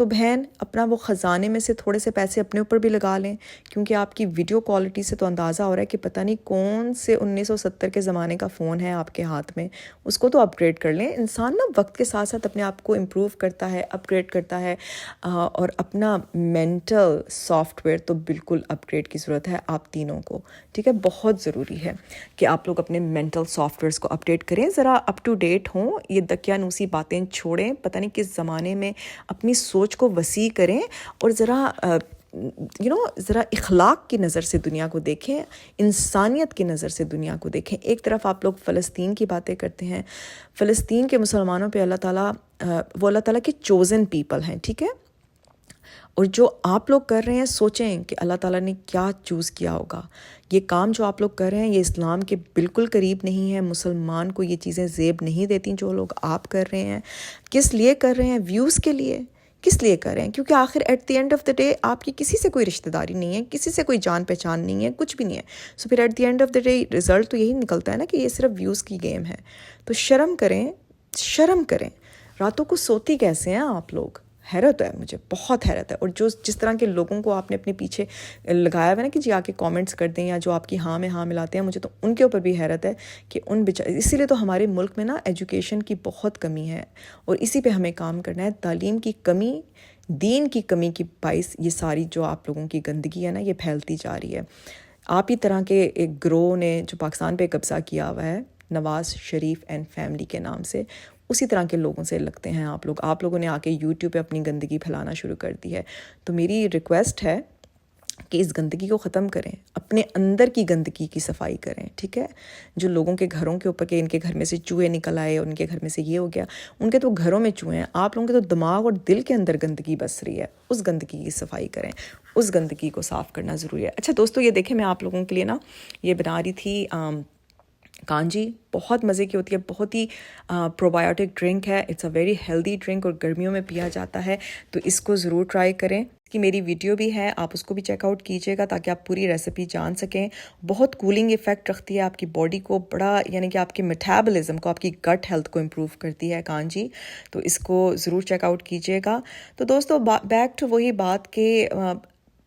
تو بہن اپنا وہ خزانے میں سے تھوڑے سے پیسے اپنے اوپر بھی لگا لیں، کیونکہ آپ کی ویڈیو کوالٹی سے تو اندازہ ہو رہا ہے کہ پتہ نہیں کون سے 1970 کے زمانے کا فون ہے آپ کے ہاتھ میں، اس کو تو اپ گریڈ کر لیں۔ انسان نا وقت کے ساتھ ساتھ اپنے آپ کو امپروو کرتا ہے، اپ گریڈ کرتا ہے، اور اپنا مینٹل سافٹ ویئر تو بالکل اپ گریڈ کی ضرورت ہے آپ تینوں کو، ٹھیک ہے؟ بہت ضروری ہے کہ آپ لوگ اپنے مینٹل سافٹ ویئرس کو اپڈیٹ کریں، ذرا اپ ٹو ڈیٹ ہوں، یہ دقیانوسی باتیں چھوڑیں، پتہ نہیں کس زمانے میں اپنی سوچ کو وسیع کریں، اور ذرا اخلاق کی نظر سے دنیا کو دیکھیں، انسانیت کی نظر سے دنیا کو دیکھیں۔ ایک طرف آپ لوگ فلسطین کی باتیں کرتے ہیں، فلسطین کے مسلمانوں پہ اللہ تعالیٰ وہ اللہ تعالیٰ کے چوزن پیپل ہیں، ٹھیک ہے؟ اور جو آپ لوگ کر رہے ہیں، سوچیں کہ اللہ تعالیٰ نے کیا چوز کیا ہوگا۔ یہ کام جو آپ لوگ کر رہے ہیں یہ اسلام کے بالکل قریب نہیں ہے، مسلمان کو یہ چیزیں زیب نہیں دیتی جو لوگ آپ کر رہے ہیں۔ کس لیے کر رہے ہیں؟ ویوز کے لیے۔ کس لیے کر رہے ہیں؟ کیونکہ آخر at the end of the day آپ کی کسی سے کوئی رشتہ داری نہیں ہے، کسی سے کوئی جان پہچان نہیں ہے، کچھ بھی نہیں ہے، سو پھر at the end of the day result تو یہی نکلتا ہے نا کہ یہ صرف ویوز کی گیم ہے۔ تو شرم کریں، شرم کریں۔ راتوں کو سوتی کیسے ہیں آپ لوگ؟ حیرت ہے، مجھے بہت حیرت ہے۔ اور جس طرح کے لوگوں کو آپ نے اپنے پیچھے لگایا ہوا ہے نا کہ جی آ کے کامنٹس کر دیں، یا جو آپ کی ہاں میں ہاں ملاتے ہیں، مجھے تو ان کے اوپر بھی حیرت ہے کہ اسی لیے تو ہمارے ملک میں نا ایجوکیشن کی بہت کمی ہے، اور اسی پہ ہمیں کام کرنا ہے۔ تعلیم کی کمی، دین کی کمی کی باعث یہ ساری جو آپ لوگوں کی گندگی ہے نا یہ پھیلتی جا رہی ہے۔ آپ ہی طرح کے ایک گروہ نے جو پاکستان پہ قبضہ کیا ہوا ہے، نواز شریف اینڈ فیملی کے نام سے، اسی طرح کے لوگوں سے لگتے ہیں آپ لوگوں نے آ کے یوٹیوب پہ اپنی گندگی پھیلانا شروع کر دی ہے۔ تو میری ریکویسٹ ہے کہ اس گندگی کو ختم کریں، اپنے اندر کی گندگی کی صفائی کریں، ٹھیک ہے؟ جو لوگوں کے گھروں کے اوپر کہ ان کے گھر میں سے چوہے نکل آئے، ان کے گھر میں سے یہ ہو گیا، ان کے تو گھروں میں چوہے ہیں، آپ لوگوں کے تو دماغ اور دل کے اندر گندگی بس رہی ہے، اس گندگی کی صفائی کریں، اس گندگی کو صاف کرنا ضروری ہے۔ اچھا دوستو، یہ دیکھیں میں آپ لوگوں کے لیے نا یہ بنا رہی تھی کانجی، بہت مزے کی ہوتی ہے، بہت ہی پروبایوٹک ڈرنک ہے، it's a very healthy drink, اور گرمیوں میں پیا جاتا ہے، تو اس کو ضرور ٹرائی کریں۔ کی میری ویڈیو بھی ہے، آپ اس کو بھی چیک آؤٹ کیجیے گا تاکہ آپ پوری ریسیپی جان سکیں۔ بہت کولنگ ایفیکٹ رکھتی ہے، آپ کی باڈی کو بڑا، یعنی کہ آپ کے میٹابولزم کو، آپ کی گٹ ہیلتھ کو امپروو کرتی ہے کانجی، تو اس کو ضرور چیک آؤٹ کیجیے گا۔ تو دوستو بیک ٹو وہی بات کہ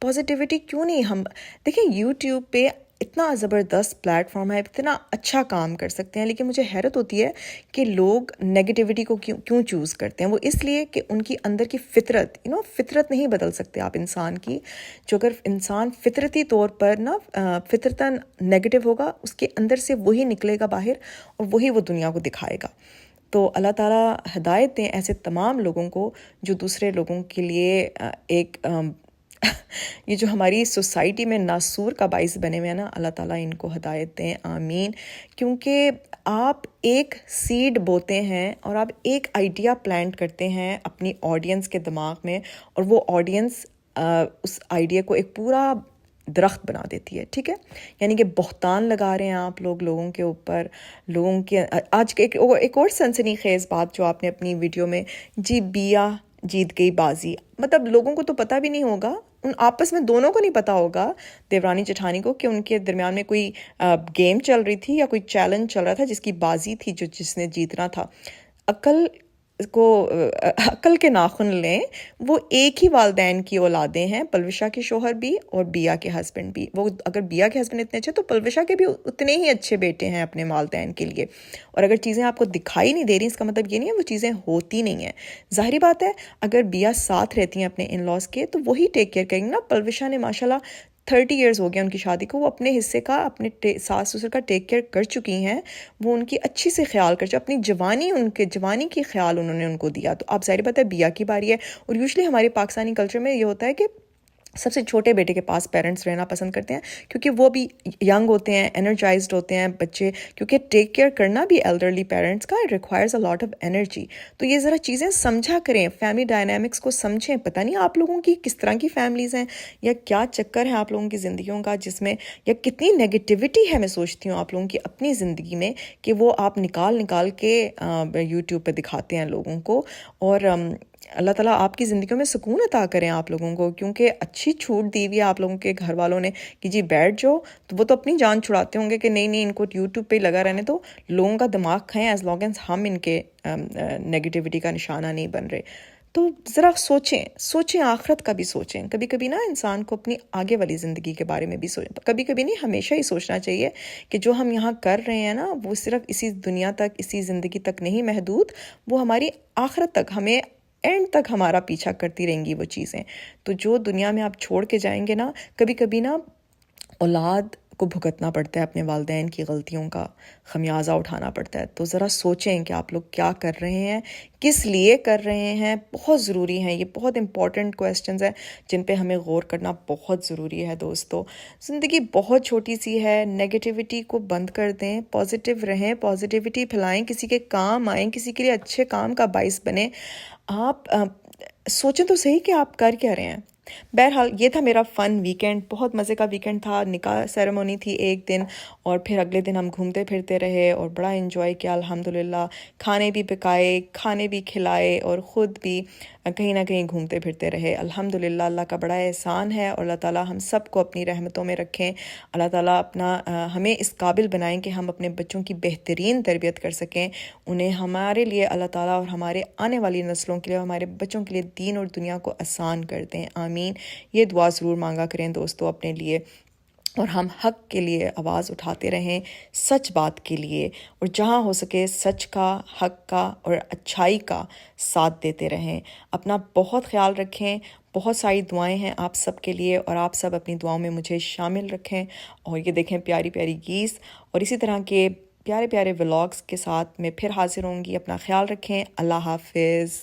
پازیٹیوٹی کیوں نہیں، ہم دیکھیں یوٹیوب پہ اتنا زبردست پلیٹ فارم ہے، اتنا اچھا کام کر سکتے ہیں، لیکن مجھے حیرت ہوتی ہے کہ لوگ نیگیٹیوٹی کو کیوں چوز کرتے ہیں۔ وہ اس لیے کہ ان کی اندر کی فطرت، فطرت نہیں بدل سکتے آپ انسان کی، جو اگر انسان فطرتی طور پر نا فطرتاً نیگیٹو ہوگا، اس کے اندر سے وہی نکلے گا باہر، اور وہی وہ دنیا کو دکھائے گا۔ تو اللہ تعالیٰ ہدایت دیں ایسے تمام لوگوں کو جو دوسرے لوگوں کے لیے ایک یہ جو ہماری سوسائٹی میں ناسور کا باعث بنے ہوئے ہیں نا، اللہ تعالیٰ ان کو ہدایت دیں، آمین۔ کیونکہ آپ ایک سیڈ بوتے ہیں اور آپ ایک آئیڈیا پلانٹ کرتے ہیں اپنی آڈینس کے دماغ میں، اور وہ آڈینس اس آئیڈیا کو ایک پورا درخت بنا دیتی ہے، ٹھیک ہے؟ یعنی کہ بہتان لگا رہے ہیں آپ لوگوں کے اوپر، لوگوں کے آج ایک اور سنسنی خیز بات جو آپ نے اپنی ویڈیو میں، جی بیا جیت گئی بازی، مطلب لوگوں کو تو پتہ بھی نہیں ہوگا، ان آپس میں دونوں کو نہیں پتہ ہوگا، دیورانی جٹھانی کو، کہ ان کے درمیان میں کوئی گیم چل رہی تھی یا کوئی چیلنج چل رہا تھا جس کی بازی تھی، جس نے جیتنا تھا۔ عقل کے ناخن لیں، وہ ایک ہی والدین کی اولادیں ہیں، پلوشا کے شوہر بھی اور بیا کے ہسبینڈ بھی۔ وہ اگر بیا کے ہسبینڈ اتنے اچھے تو پلوشا کے بھی اتنے ہی اچھے بیٹے ہیں اپنے والدین کے لیے۔ اور اگر چیزیں آپ کو دکھائی نہیں دے رہی، اس کا مطلب یہ نہیں ہے وہ چیزیں ہوتی نہیں ہیں۔ ظاہری بات ہے اگر بیا ساتھ رہتی ہیں اپنے ان لاز کے تو وہی ٹیک کیئر کریں گے نا۔ پلوشا نے ماشاءاللہ 30 ایئرز ہو گیا ان کی شادی کو، وہ اپنے حصے کا، اپنے ساس سسر کا ٹیک کیئر کر چکی ہیں، وہ ان کی اچھی سے خیال کر چکی، اپنی جوانی کی خیال انہوں نے ان کو دیا۔ تو اب ظاہر بات ہے بیا کی باری ہے۔ اور یوزلی ہمارے پاکستانی کلچر میں یہ ہوتا ہے کہ سب سے چھوٹے بیٹے کے پاس پیرنٹس رہنا پسند کرتے ہیں، کیونکہ وہ بھی ینگ ہوتے ہیں، انرجائزڈ ہوتے ہیں بچے، کیونکہ ٹیک کیئر کرنا بھی ایلڈرلی پیرنٹس کا requires a lot of energy. تو یہ ذرا چیزیں سمجھا کریں، فیملی ڈائنامکس کو سمجھیں۔ پتہ نہیں آپ لوگوں کی کس طرح کی فیملیز ہیں، یا کیا چکر ہے آپ لوگوں کی زندگیوں کا، جس میں یا کتنی نیگیٹیوٹی ہے، میں سوچتی ہوں آپ لوگوں کی اپنی زندگی میں، کہ وہ آپ نکال کے یوٹیوب پہ دکھاتے ہیں لوگوں کو۔ اور اللہ تعالیٰ آپ کی زندگیوں میں سکون عطا کریں آپ لوگوں کو، کیونکہ اچھی چھوٹ دی ہوئی ہے آپ لوگوں کے گھر والوں نے کہ جی بیٹھ جاؤ، تو وہ تو اپنی جان چھڑاتے ہوں گے کہ نہیں ان کو یوٹیوب پہ لگا رہنے تو لوگوں کا دماغ کھائیں، ایز لانگ ایز ہم ان کے نیگیٹیوٹی کا نشانہ نہیں بن رہے۔ تو ذرا سوچیں آخرت کا بھی سوچیں. کبھی کبھی نا انسان کو اپنی آگے والی زندگی کے بارے میں بھی کبھی کبھی نہیں، ہمیشہ ہی سوچنا چاہیے کہ جو ہم یہاں کر رہے ہیں نا وہ صرف اسی دنیا تک، اسی زندگی تک نہیں محدود، وہ ہماری آخرت تک، ہمیں اینڈ تک ہمارا پیچھا کرتی رہیں گی وہ چیزیں. تو جو دنیا میں آپ چھوڑ کے جائیں گے نا، کبھی کبھی نا اولاد کو بھگتنا پڑتا ہے، اپنے والدین کی غلطیوں کا خمیازہ اٹھانا پڑتا ہے. تو ذرا سوچیں کہ آپ لوگ کیا کر رہے ہیں، کس لیے کر رہے ہیں. بہت ضروری ہیں یہ، بہت امپورٹنٹ کویسچنز ہیں جن پہ ہمیں غور کرنا بہت ضروری ہے. دوستو زندگی بہت چھوٹی سی ہے، نیگیٹیوٹی کو بند کر دیں، پازیٹیو رہیں، پازیٹیوٹی پھیلائیں، کسی کے کام آئیں، کسی کے لیے اچھے کام کا باعث بنیں. آپ سوچیں تو صحیح کہ آپ کر کیا رہے ہیں. بہرحال یہ تھا میرا فن ویکینڈ، بہت مزے کا ویکینڈ تھا. نکاح سیریمونی تھی ایک دن، اور پھر اگلے دن ہم گھومتے پھرتے رہے اور بڑا انجوائے کیا الحمدللہ. کھانے بھی پکائے، کھانے بھی کھلائے، اور خود بھی کہیں نہ کہیں گھومتے پھرتے رہے الحمدللہ. اللہ کا بڑا احسان ہے، اور اللہ تعالیٰ ہم سب کو اپنی رحمتوں میں رکھیں. اللہ تعالیٰ ہمیں اس قابل بنائیں کہ ہم اپنے بچوں کی بہترین تربیت کر سکیں. انہیں ہمارے لیے اللہ تعالیٰ اور ہمارے آنے والی نسلوں کے لیے، ہمارے بچوں کے لیے دین اور دنیا کو آسان کر دیں. آمین. یہ دعا ضرور مانگا کریں دوستو اپنے لیے، اور ہم حق کے لیے آواز اٹھاتے رہیں، سچ بات کے لیے، اور جہاں ہو سکے سچ کا، حق کا اور اچھائی کا ساتھ دیتے رہیں. اپنا بہت خیال رکھیں. بہت ساری دعائیں ہیں آپ سب کے لیے، اور آپ سب اپنی دعاؤں میں مجھے شامل رکھیں. اور یہ دیکھیں پیاری پیاری گیس، اور اسی طرح کے پیارے پیارے ولاگز کے ساتھ میں پھر حاضر ہوں گی. اپنا خیال رکھیں. اللہ حافظ.